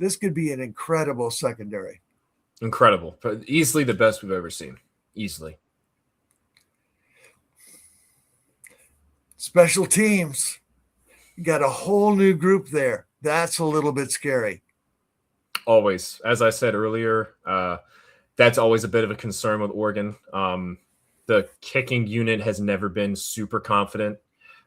S1: this could be an incredible secondary.
S2: Incredible. Easily the best we've ever seen. Easily.
S1: Special teams. You got a whole new group there. That's a little bit scary.
S2: Always. As I said earlier, that's always a bit of a concern with Oregon. The kicking unit has never been super confident.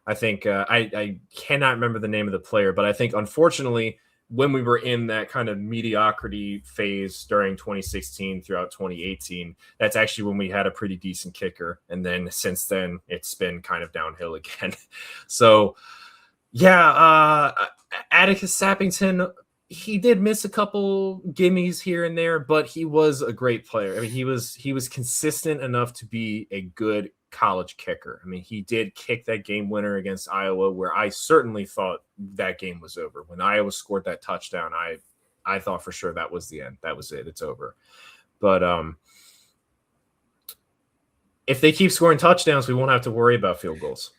S2: I think I cannot remember the name of the player, but I think unfortunately when we were in that kind of mediocrity phase during 2016 throughout 2018, that's actually when we had a pretty decent kicker. And then since then it's been kind of downhill again. So yeah, Atticus Sappington, he did miss a couple gimmies here and there, but he was a great player. I mean, he was consistent enough to be a good college kicker. I mean, he did kick that game winner against Iowa, where I certainly thought that game was over. When Iowa scored that touchdown, I thought for sure that was the end. That was it. It's over. But if they keep scoring touchdowns, we won't have to worry about field goals.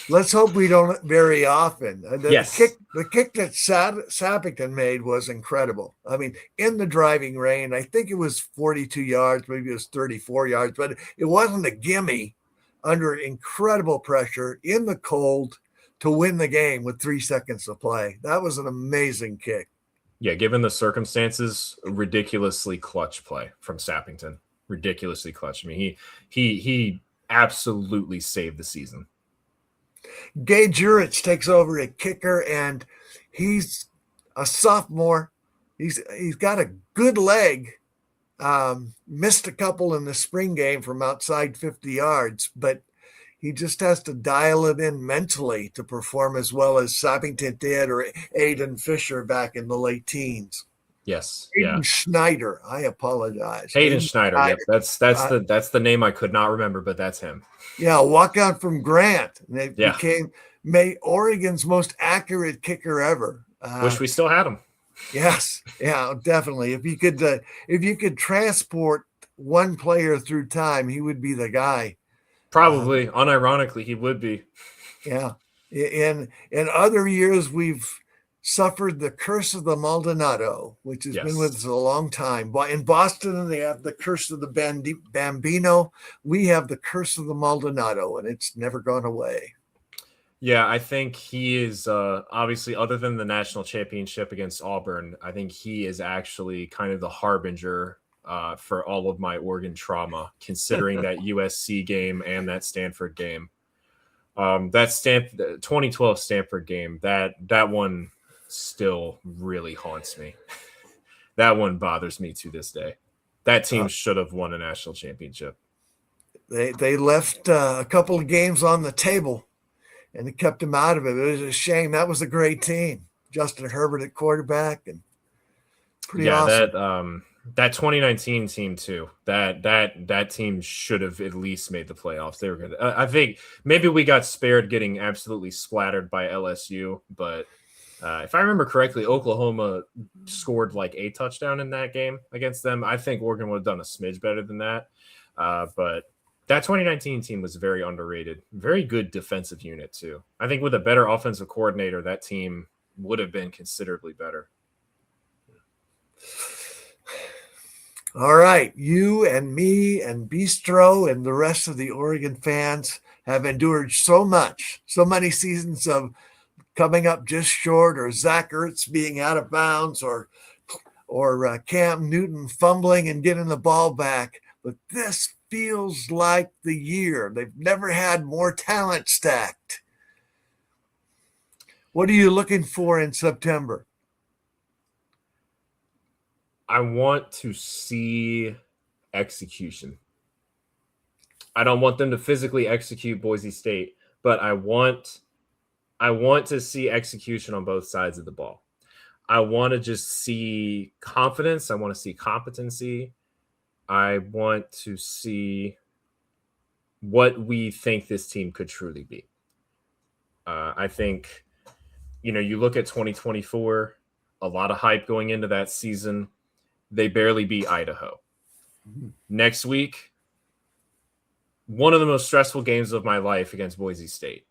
S1: Let's hope we don't very often.
S2: Yes.
S1: The kick that Sappington made was incredible. I mean, in the driving rain, I think it was 42 yards, maybe it was 34 yards, but it wasn't a gimme under incredible pressure in the cold to win the game with 3 seconds to play. That was an amazing kick.
S2: Yeah, given the circumstances, ridiculously clutch play from Sappington. Ridiculously clutch. I mean, he absolutely saved the season.
S1: Gage Urich takes over at kicker, and he's a sophomore. He's got a good leg. Missed a couple in the spring game from outside 50 yards, but he just has to dial it in mentally to perform as well as Sappington did or Aiden Fisher back in the late teens.
S2: Yes.
S1: Hayden Schneider. I apologize.
S2: Hayden Schneider. Yep. That's the name I could not remember, but that's him.
S1: Yeah, walk out from Grant. They became Oregon's most accurate kicker ever.
S2: Wish we still had him.
S1: Yes, yeah, definitely. If you could transport one player through time, he would be the guy.
S2: Probably, unironically, he would be.
S1: Yeah. In other years, we've suffered the curse of the Maldonado, which has been with us a long time. In Boston, they have the curse of the Bambino. We have the curse of the Maldonado, and it's never gone away.
S2: Yeah, I think he is obviously, other than the national championship against Auburn, I think he is actually kind of the harbinger for all of my Oregon trauma, considering that USC game and that Stanford game. That 2012 Stanford game, that one still really haunts me. That one bothers me to this day. That team should have won a national championship.
S1: They left a couple of games on the table, and it kept them out of it. It was a shame. That was a great team. Justin Herbert at quarterback, and pretty awesome.
S2: That 2019 team too. That team should have at least made the playoffs. They were good. I think maybe we got spared getting absolutely splattered by LSU, but if I remember correctly, Oklahoma scored like a touchdown in that game against them. I think Oregon would have done a smidge better than that, but that 2019 team was very underrated. Very good defensive unit too. I think with a better offensive coordinator, that team would have been considerably better.
S1: All right, you and me and Bistro and the rest of the Oregon fans have endured so many seasons of coming up just short, or Zach Ertz being out of bounds, or Cam Newton fumbling and getting the ball back. But this feels like the year. They've never had more talent stacked. What are you looking for in September?
S2: I want to see execution. I don't want them to physically execute Boise State, but I want to see execution on both sides of the ball. I want to just see confidence. I want to see competency. I want to see what we think this team could truly be. I think, you look at 2024, a lot of hype going into that season. They barely beat Idaho. Mm-hmm. Next week, one of the most stressful games of my life against Boise State.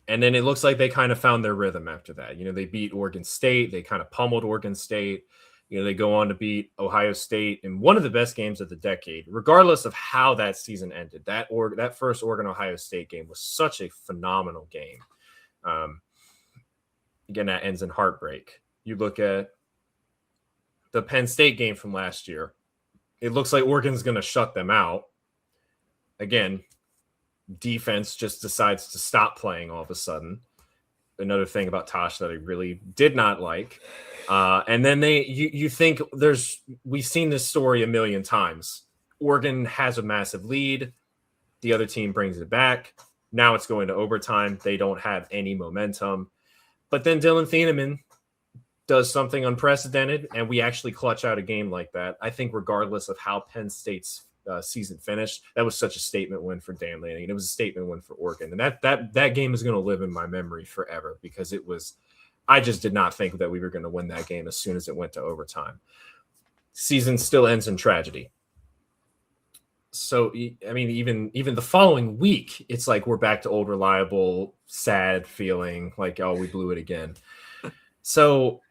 S2: And then it looks like they kind of found their rhythm after that. They beat Oregon State. They kind of pummeled Oregon State. They go on to beat Ohio State in one of the best games of the decade, regardless of how that season ended. That first Oregon-Ohio State game was such a phenomenal game. Again, that ends in heartbreak. You look at the Penn State game from last year. It looks like Oregon's going to shut them out. Again, defense just decides to stop playing all of a sudden. Another thing about Tosh that I really did not like. And then you think we've seen this story a million times. Oregon has a massive lead. The other team brings it back. Now it's going to overtime. They don't have any momentum. But then Dylan Thieneman does something unprecedented, and we actually clutch out a game like that. I think regardless of how Penn State's season finished, that was such a statement win for Dan Lanning, and it was a statement win for Oregon. And that game is going to live in my memory forever, because I just did not think that we were going to win that game as soon as it went to overtime. Season still ends in tragedy. So, I mean, even the following week, it's like we're back to old, reliable, sad feeling like, oh, we blew it again. So,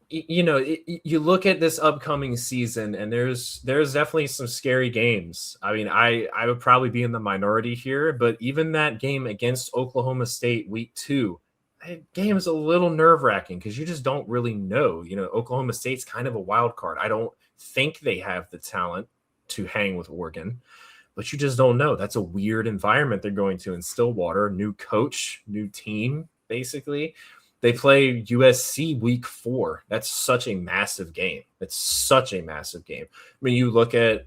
S2: you look at this upcoming season, and there's definitely some scary games. I mean, I would probably be in the minority here, but even that game against Oklahoma State week 2, that game is a little nerve-wracking because you just don't really know. Oklahoma State's kind of a wild card. I don't think they have the talent to hang with Oregon, but you just don't know. That's a weird environment they're going to in Stillwater. New coach, new team, basically. They play USC week 4. That's such a massive game. I mean, you look at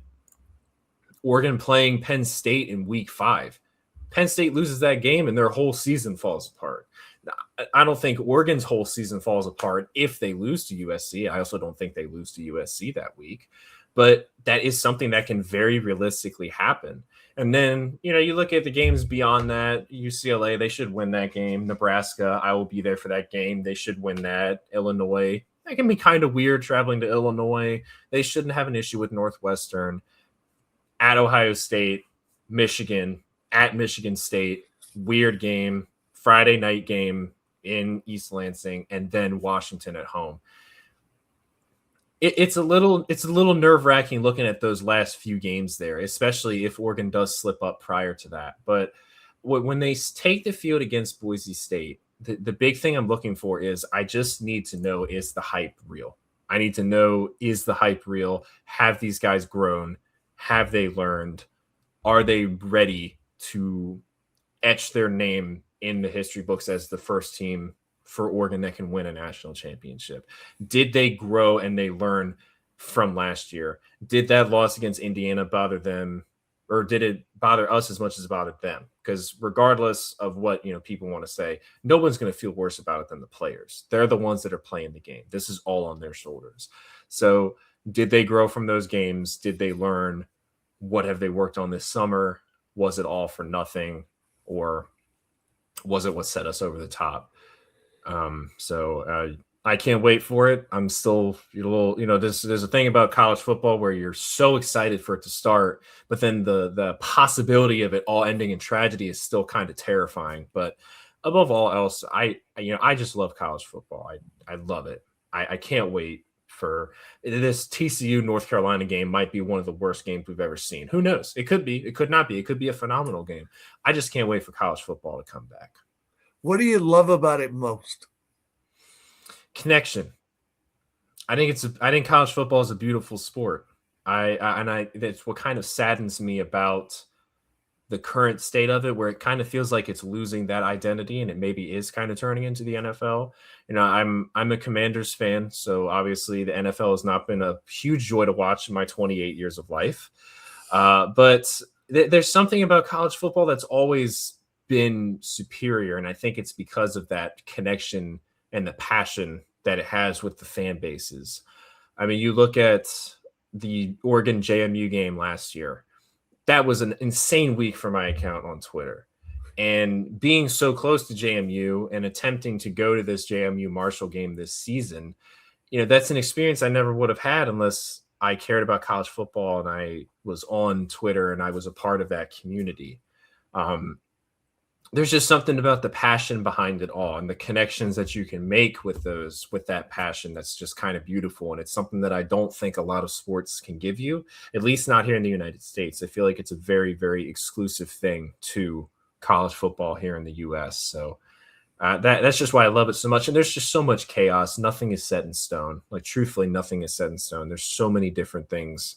S2: Oregon playing Penn State in week 5. Penn State loses that game and their whole season falls apart. I don't think Oregon's whole season falls apart if they lose to USC. I also don't think they lose to USC that week. But that is something that can very realistically happen. And then, you look at the games beyond that. UCLA, they should win that game. Nebraska, I will be there for that game. They should win that. Illinois, that can be kind of weird traveling to Illinois. They shouldn't have an issue with Northwestern. At Ohio State, Michigan, at Michigan State, weird game. Friday night game in East Lansing, and then Washington at home. It's a little nerve-wracking looking at those last few games there, especially if Oregon does slip up prior to that. But when they take the field against Boise State, the big thing I'm looking for is I just need to know, is the hype real? I need to know, is the hype real? Have these guys grown? Have they learned? Are they ready to etch their name in the history books as the first team for Oregon that can win a national championship? Did they grow and they learn from last year. Did that loss against Indiana bother them, or did it bother us as much as it bothered them? Because regardless of what people want to say, no one's going to feel worse about it than the players. They're the ones that are playing the game. This is all on their shoulders. So did they grow from those games? Did they learn? What have they worked on this summer? Was it all for nothing, or was it what set us over the top? I can't wait for it. I'm still a little, there's a thing about college football where you're so excited for it to start, but then the possibility of it all ending in tragedy is still kind of terrifying. But above all else, I just love college football. I love it. I can't wait for this. TCU North Carolina game might be one of the worst games we've ever seen. Who knows? It could be, it could not be. It could be a phenomenal game. I just can't wait for college football to come back.
S1: What do you love about it most?
S2: Connection. I think college football is a beautiful sport. That's what kind of saddens me about the current state of it, where it kind of feels like it's losing that identity, and it maybe is kind of turning into the NFL. I'm a Commanders fan, so obviously the NFL has not been a huge joy to watch in my 28 years of life. But there's something about college football that's always been superior, and I think it's because of that connection and the passion that it has with the fan bases. I mean, you look at the Oregon JMU game last year. That was an insane week for my account on Twitter. And being so close to JMU and attempting to go to this JMU Marshall game this season, that's an experience I never would have had unless I cared about college football and I was on Twitter and I was a part of that community. There's just something about the passion behind it all and the connections that you can make with that passion that's just kind of beautiful. And it's something that I don't think a lot of sports can give you, at least not here in the United States. I feel like it's a very, very exclusive thing to college football here in the US. So that's just why I love it so much. And there's just so much chaos. Nothing is set in stone. Like, truthfully, nothing is set in stone. There's so many different things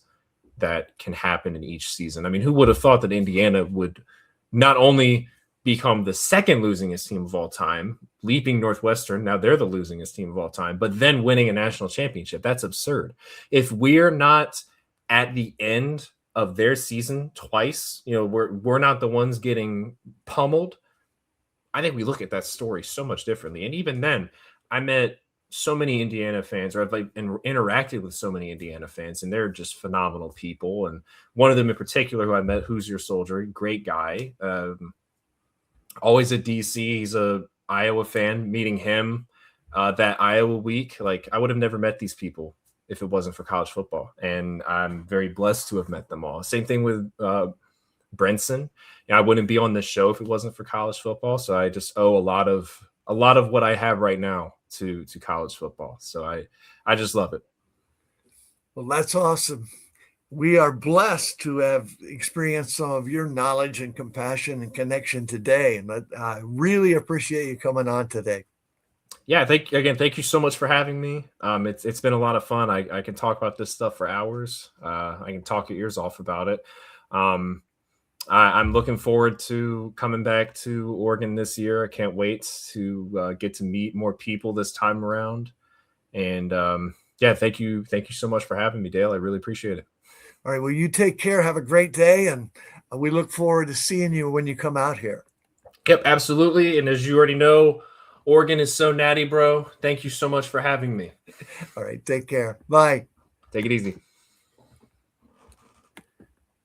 S2: that can happen in each season. I mean, who would have thought that Indiana would not only become the second losingest team of all time, leaping Northwestern, now they're the losingest team of all time, but then winning a national championship? That's absurd. If we're not at the end of their season twice, we're not the ones getting pummeled, I think we look at that story so much differently. And even then, I met so many Indiana fans, or I've interacted with so many Indiana fans, and they're just phenomenal people. And one of them in particular who I met, Who's Your Soldier, great guy, always at DC. He's a Iowa fan. Meeting him that Iowa week, like, I would have never met these people if it wasn't for college football. And I'm very blessed to have met them all. Same thing with Brenson. I wouldn't be on this show if it wasn't for college football. So I just owe a lot of what I have right now to college football. So I just love it.
S1: Well, that's awesome. We are blessed to have experienced some of your knowledge and compassion and connection today. And I really appreciate you coming on today.
S2: Yeah, thank you so much for having me. It's been a lot of fun. I can talk about this stuff for hours. I can talk your ears off about it. I'm looking forward to coming back to Oregon this year. I can't wait to get to meet more people this time around. And thank you so much for having me, Dale. I really appreciate it.
S1: All right. Well, you take care. Have a great day. And we look forward to seeing you when you come out here.
S2: Yep, absolutely. And as you already know, Oregon is so natty, bro. Thank you so much for having me.
S1: All right. Take care. Bye.
S2: Take it easy.